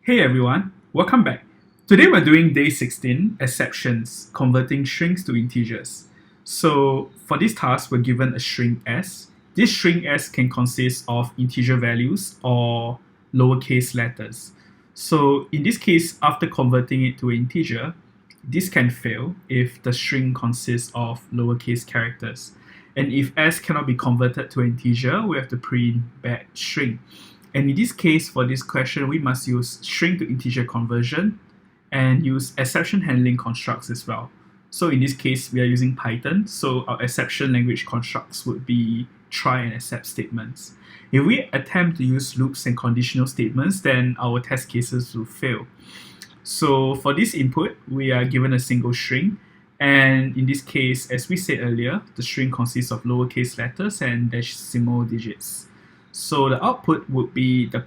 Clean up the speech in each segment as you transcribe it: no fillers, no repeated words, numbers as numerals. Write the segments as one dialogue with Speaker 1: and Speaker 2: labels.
Speaker 1: Hey everyone, welcome back. Today we're doing day 16, exceptions, converting strings to integers. So for this task, we're given a string s. This string s can consist of integer values or lowercase letters. So in this case, after converting it to an integer, this can fail if the string consists of lowercase characters. And if s cannot be converted to an integer, we have to print bad string. And in this case, for this question, we must use string to integer conversion and use exception handling constructs as well. So in this case, we are using Python, so our exception language constructs would be try and except statements. If we attempt to use loops and conditional statements, then our test cases will fail. So for this input, we are given a single string, and in this case, as we said earlier, the string consists of lowercase letters and decimal digits. So the output would be the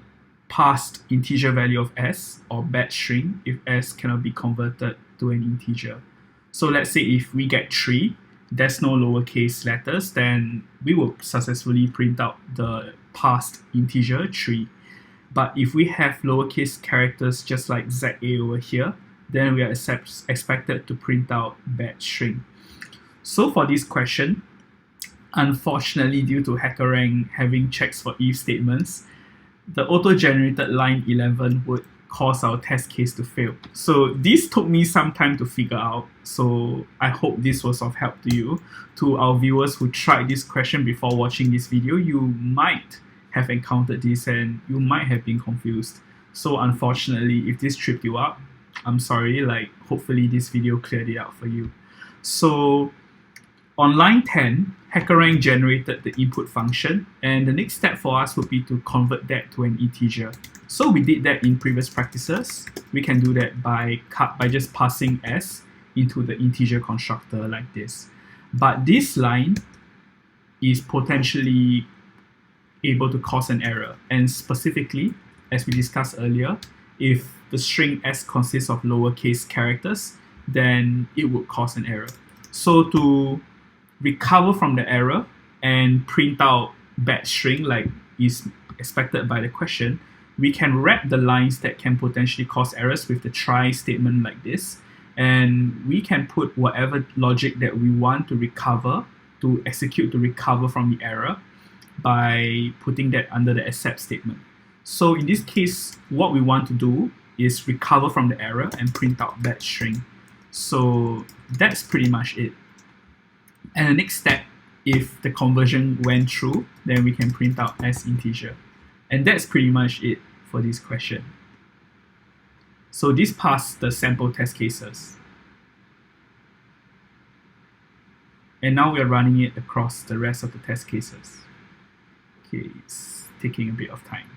Speaker 1: passed integer value of s, or bad string, if s cannot be converted to an integer. So let's say if we get 3, there's no lowercase letters, then we will successfully print out the passed integer 3. But if we have lowercase characters just like ZA over here, then we are expected to print out bad string. So for this question, unfortunately, due to HackerRank having checks for if statements, the auto-generated line 11 would cause our test case to fail. So this took me some time to figure out, so I hope this was of help to you. To our viewers who tried this question before watching this video, you might have encountered this and you might have been confused. So unfortunately, if this tripped you up, I'm sorry, hopefully this video cleared it out for you. So on line 10, HackerRank generated the input function, and the next step for us would be to convert that to an integer. So we did that in previous practices. We can do that by just passing s into the integer constructor like this. But this line is potentially able to cause an error, and specifically, as we discussed earlier, if the string s consists of lowercase characters, then it would cause an error. So to recover from the error and print out bad string like is expected by the question, we can wrap the lines that can potentially cause errors with the try statement like this, and we can put whatever logic that we want to recover, to execute to recover from the error, by putting that under the except statement. So in this case, what we want to do is recover from the error and print out bad string. So that's pretty much it. And the next step, if the conversion went through, then we can print out as integer. And that's pretty much it for this question. So this passed the sample test cases. And now we're running it across the rest of the test cases. Okay, it's taking a bit of time.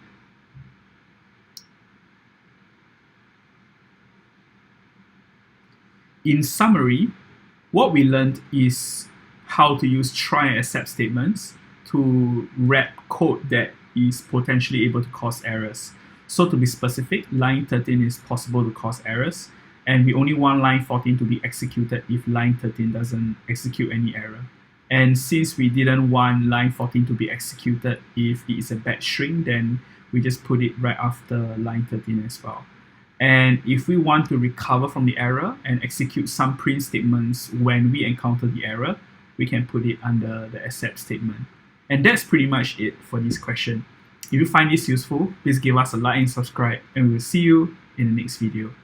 Speaker 1: In summary, what we learned is how to use try and except statements to wrap code that is potentially able to cause errors. So to be specific, line 13 is possible to cause errors, and we only want line 14 to be executed if line 13 doesn't execute any error. And since we didn't want line 14 to be executed if it is a bad string, then we just put it right after line 13 as well. And if we want to recover from the error and execute some print statements when we encounter the error, we can put it under the except statement. And that's pretty much it for this question. If you find this useful, please give us a like and subscribe, and we will see you in the next video.